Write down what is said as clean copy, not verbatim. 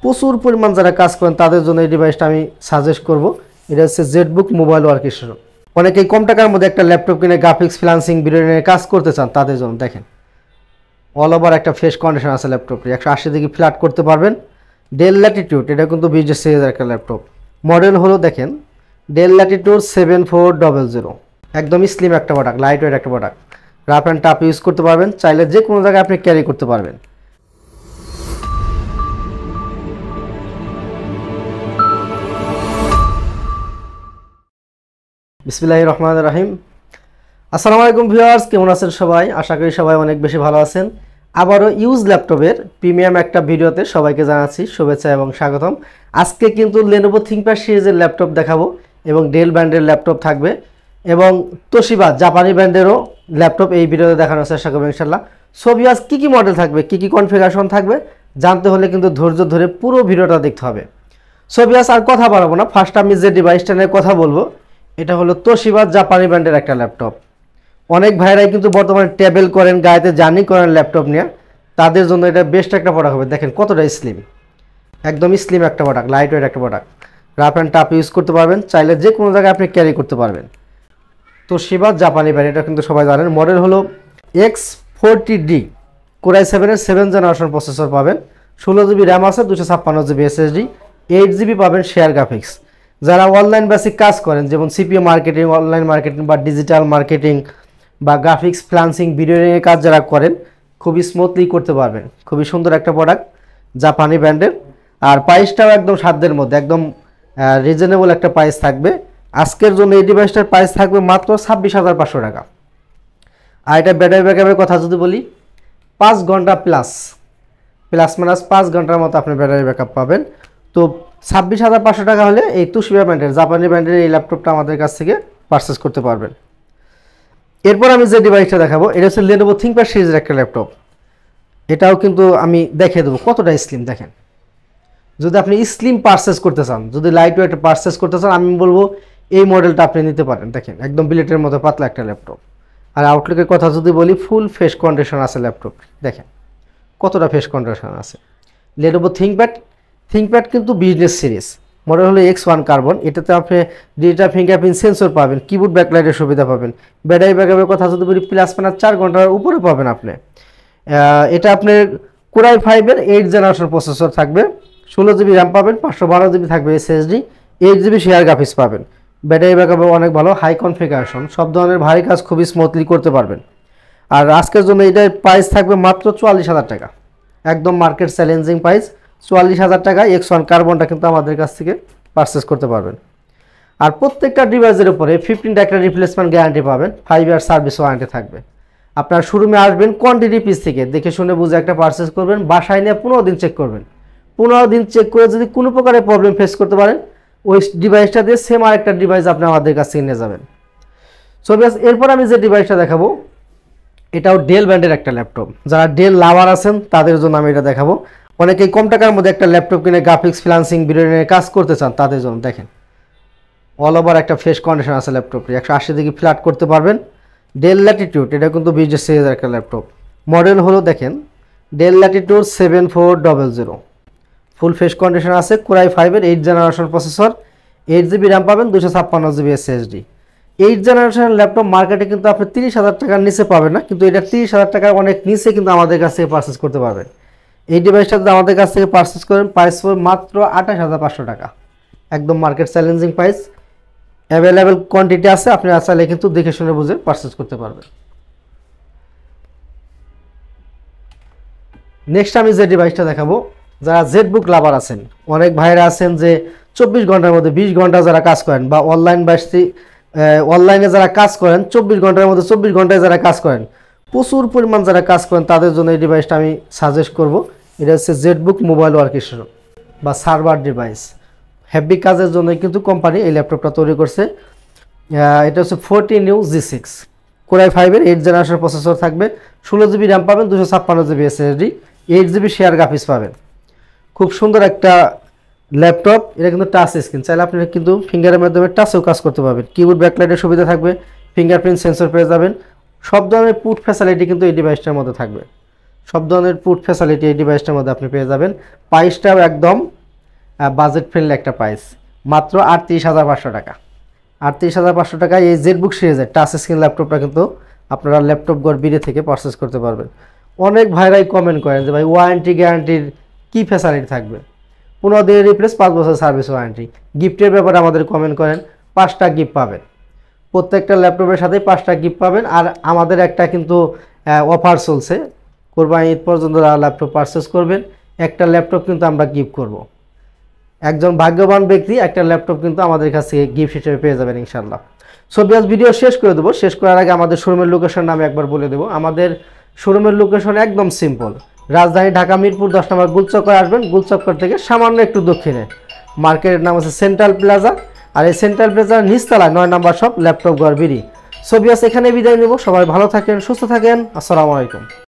প্রচুর পরিমাণ যারা কাজ করেন তাদের জন্য এই ডিভাইসটা আমি সাজেস্ট করব। এটা হচ্ছে জেটবুক মোবাইল ওয়ার্কস্টেশন। অনেকেই কম টাকার মধ্যে একটা ল্যাপটপ কিনে গ্রাফিক্স ফ্রিল্যান্সিং ভিডিও নিয়ে কাজ করতে চান, তাদের জন্য দেখেন অল ওভার একটা ফ্রেশ কন্ডিশন আছে ল্যাপটপটি। 180 ডিগ্রি ফ্ল্যাট করতে পারবেন। ডেল ল্যাটিটিউড, এটা কিন্তু বিজনেস সিরিজের একটা ল্যাপটপ। মডেল হলো দেখেন ডেল ল্যাটিটিউড 7400। একদমই স্লিম একটা প্রোডাক্ট, লাইট ওয়েট একটা product. Rough and tough use করতে পারবেন, চাইলে যে কোনো জায়গায় আপনি ক্যারি করতে পারবেন। বিসমিল্লাহির রহমানির রহিম। আসসালামু আলাইকুম ভিউয়ার্স, কেমন আছেন সবাই? আশা করি সবাই অনেক বেশি ভালো আছেন। আবারও ইউজ ল্যাপটপের প্রিমিয়াম একটা ভিডিওতে সবাইকে জানাচ্ছি শুভেচ্ছা এবং স্বাগতম। আজকে কিন্তু লেনোভো থিংকপ্যাড সিরিজের ল্যাপটপ দেখাবো এবং ডেল ব্র্যান্ডের ল্যাপটপ থাকবে এবং তোশিবা জাপানি ব্র্যান্ডেরও ল্যাপটপ এই ভিডিওতে দেখানোর চেষ্টা করবো ইনশাল্লাহ। সো ভিউয়ার্স, কী কী মডেল থাকবে, কী কী কনফিগারেশন থাকবে জানতে হলে কিন্তু ধৈর্য ধরে পুরো ভিডিওটা দেখতে হবে। সো ভিউয়ার্স, আর কথা বাড়াবো না, ফার্স্ট আমি যে ডিভাইসটা নিয়ে কথা বলবো এটা হলো তোশিবা জাপানি ব্র্যান্ডের একটা ল্যাপটপ। অনেক ভাইরাই কিন্তু বর্তমানে ট্রাভেল করেন, গাড়িতে জার্নি করেন ল্যাপটপ নিয়ে, তাদের জন্য এটা বেস্ট একটা প্রোডাক্ট হবে। দেখেন কতটা স্লিম, একদমই স্লিম একটা প্রোডাক্ট, লাইট ওয়েট একটা product. Rough and tough use করতে পারবেন, চাইলে যে কোনো জায়গায় আপনি ক্যারি করতে পারবেন। তোশিবা জাপানি ব্র্যান্ড, এটা কিন্তু সবাই জানেন। মডেল হলো X40D, core i 7-এর 7th generation processor পাবেন। 16 জিবি র্যাম আছে, 256 জিবি SSD, 8 জিবি পাবেন শেয়ার গ্রাফিক্স। যারা অনলাইন বেসিক কাজ করেন, যেমন সিপিও মার্কেটিং, অনলাইন মার্কেটিং বা ডিজিটাল মার্কেটিং বা গ্রাফিক্স ফ্রিল্যান্সিং ভিডিওর কাজ যারা করেন, খুবই স্মুথলি করতে পারবেন। খুবই সুন্দর একটা প্রোডাক্ট, জাপানি ব্র্যান্ডের। আর প্রাইসটাও একদম সাধ্যের মধ্যে, একদম রিজনেবল একটা প্রাইস থাকবে। আজকের জন্য এই ডিভাইসটার প্রাইস থাকবে মাত্র 26,500 টাকা। আর এটা ব্যাটারি ব্যাকআপের কথা যদি বলি, 5 ঘন্টা প্লাস মাইনাস 5 ঘন্টার মতো আপনি ব্যাটারি ব্যাকআপ পাবেন। তো 26,500 টাকা হলে এই তোশিবা ব্র্যান্ডের, জাপানি ব্র্যান্ডের এই ল্যাপটপটা আমাদের কাছ থেকে পারচেস করতে পারবেন। এরপর আমি যে ডিভাইসটা দেখাবো এটা হচ্ছে লেনোভো থিংকপ্যাড সিরিজের একটা ল্যাপটপ। এটাও কিন্তু আমি দেখিয়ে দেবো কতটা স্লিম। দেখেন, যদি আপনি স্লিম পারচেস করতে চান, যদি লাইট ওয়েট পারচেস করতে চান, আমি বলবো এই মডেলটা আপনি নিতে পারেন। দেখেন একদম বিলেটের মতো পাতলা একটা ল্যাপটপ। আর আউটলুকের কথা যদি বলি, ফুল ফ্রেশ কন্ডিশন আছে ল্যাপটপ। দেখেন কতটা ফ্রেশ কন্ডিশন আছে। লেনোভো থিংকপ্যাড কিন্তু বিজনেস সিরিজ, মডেল হলো X1 কার্বন। এটাতে আপনি ডিজিটাল ফিঙ্গারপ্রিন্ট সেন্সর পাবেন, কিবোর্ড ব্যাকলাইটের সুবিধা পাবেন। ব্যাটারি ব্যাকআপের কথা যদি বলি, প্লাস মাইনাস 4 ঘন্টার উপরে পাবেন আপনি। এটা আপনার কোরাই 5-এর 8th জেনারেশন প্রসেসর থাকবে। 16 জিবি র্যাম পাবেন, 512 জিবি থাকবে SSD, 8 জিবি শেয়ার গ্রাফিক্স পাবেন। ব্যাটারি ব্যাকআপও অনেক ভালো, হাই কনফিগারেশন, সব ধরনের ভারী কাজ খুবই স্মুথলি করতে পারবেন। আর আজকের জন্য এটার প্রাইস থাকবে মাত্র 44,000 টাকা, একদম মার্কেট চ্যালেঞ্জিং প্রাইস। 44,000 টাকা X1 কার্বনটা কিন্তু আমাদের কাছ থেকে পারচেস করতে পারবেন। আর প্রত্যেকটা ডিভাইসের উপরে 15 একটা রিপ্লেসমেন্ট গ্যারান্টি পাবেন, 5 ইয়ার সার্ভিস ওয়ারেন্টি থাকবে। আপনার শোরুমে আসবেন, কোয়ান্টিটি পিস থেকে দেখে শুনে বুঝে একটা পারচেস করবেন, বাসায় নিয়ে 15 দিন চেক করবেন। 15 দিন চেক করে যদি কোনো প্রকারের প্রবলেম ফেস করতে পারেন, ওই ডিভাইসটা দিয়ে সেম আরেকটা ডিভাইস আপনি আমাদের কাছ থেকে নিয়ে যাবেন। সো ব্যাস, এরপর আমি যে ডিভাইসটা দেখাবো এটাও ডেল ব্র্যান্ডের একটা ল্যাপটপ। যারা ডেল লাভার আছেন তাদের জন্য আমি এটা দেখাবো। অনেকেই কম টাকার মধ্যে একটা ল্যাপটপ কিনে গ্রাফিক্স ফ্রিল্যান্সিং ভিডিও নিয়ে কাজ করতে চান, তাদের জন্য দেখেন অল ওভার একটা ফ্রেশ কন্ডিশন আছে ল্যাপটপটি। 180 ডিগ্রি ফ্ল্যাট করতে পারবেন। ডেল ল্যাটিটিউড, এটা কিন্তু বিজনেস সিরিজের একটা ল্যাপটপ। মডেল হলো দেখেন Dell Latitude 7400, full fresh condition আছে। কোরাই 5-এর 8th generation processor, 8 GB RAM পাবেন, 256 জিবি SSD। 8th জেনারেশনের ল্যাপটপ মার্কেটে কিন্তু আপনি 30,000 টাকার নিচে পাবেন না, কিন্তু এটা 30,000 টাকার অনেক নিচে কিন্তু আমাদের কাছ থেকে পারচেস করতে পারবেন। এই ডিভাইসটা যদি আমাদের কাছ থেকে পারচেস করেন, প্রাইস পড়বে মাত্র 28,500 টাকা, একদম market challenging price. Available quantity আছে, আপনি চাইলে কিন্তু দেখে শুনে বুঝে পারচেস করতে পারবেন। নেক্সট আমি যে ডিভাইসটা দেখাবো, যারা জেটবুক লাভার আছেন, অনেক ভাইরা আছেন যে 24 ঘন্টার মধ্যে 20 ঘন্টা যারা কাজ করেন, বা অনলাইনে যারা কাজ করেন 24 ঘন্টার মধ্যে 24 ঘন্টায় যারা কাজ করেন, প্রচুর পরিমাণ যারা কাজ করেন, তাদের জন্য এই ডিভাইসটা আমি সাজেস্ট করব। এটা হচ্ছে জেটবুক মোবাইল ওয়ার্কস্টেশন বা সার্ভার ডিভাইস। হেভি কাজের জন্য কিন্তু কোম্পানি এই ল্যাপটপটা তৈরি করছে। এটা হচ্ছে 14U G6, কোরাই 5-এর 8th জেনারেশন প্রসেসর থাকবে। 16 জিবি র্যাম পাবেন, 256 GB SSD, 8 GB share graphics পাবেন। খুব সুন্দর একটা ল্যাপটপ। এটা কিন্তু টাচ স্ক্রিন, চাইলে আপনি কিন্তু ফিঙ্গারের মাধ্যমে টাচেও কাজ করতে পারবেন। কিবোর্ড ব্যাকলাইটের সুবিধা থাকবে, ফিঙ্গারপ্রিন্ট সেন্সর পেয়ে যাবেন। সব ধরনের পুট ফ্যাসিলিটি কিন্তু এই ডিভাইসটার মধ্যে থাকবে। সব ধরনের পুট ফ্যাসিলিটি এই ডিভাইসটার মধ্যে আপনি পেয়ে যাবেন। প্রাইসটাও একদম বাজেট ফ্রেন্ডলি একটা প্রাইস, মাত্র 38,500 টাকা। 38,500 টাকায় এই জেটবুক সিরিজের টাচ স্ক্রিন ল্যাপটপটা কিন্তু আপনারা ল্যাপটপ গড় বিড়ে থেকে পারচেস করতে পারবেন। অনেক ভাইরাই কমেন্ট করেন যে ভাই ওয়ারেন্টি গ্যারান্টির কী ফ্যাসিলিটি থাকবে, 15 দিনের রিপ্লেস, 5 বছর সার্ভিস ওয়ারেন্টি। গিফটের ব্যাপারে আমাদের কমেন্ট করেন, 5টা গিফট পাবেন, প্রত্যেকটা ল্যাপটপের সাথে 5টা গিফট পাবেন। আর আমাদের একটা কিন্তু অফার চলছে, কোরবানি ঈদ পর্যন্ত যারা ল্যাপটপ পারচেস করবেন একটা ল্যাপটপ কিন্তু আমরা গিফট করব। একজন ভাগ্যবান ব্যক্তি একটা ল্যাপটপ কিন্তু আমাদের কাছ থেকে গিফট হিসেবে পেয়ে যাবেন ইনশাল্লাহ। সো ভিউয়ার্স, ভিডিও শেষ করে দেবো। শেষ করার আগে আমাদের শোরুমের লোকেশন আমি একবার বলে দেবো। আমাদের শোরুমের লোকেশন একদম সিম্পল, রাজধানী ঢাকা মিরপুর 10 নম্বর গুলচক্কর আসবেন, গুলচক্কর থেকে সামান্য একটু দক্ষিণে মার্কেটের নাম আছে সেন্ট্রাল প্লাজা। আর এই সেন্ট্রাল প্লাজার নিচতলায় 9 নম্বর শপ ল্যাপটপ গড় বিড়ি। সো ভিউয়ার্স, এখানে বিদায় নেব। সবাই ভালো থাকেন, সুস্থ থাকেন। আসসালামু আলাইকুম।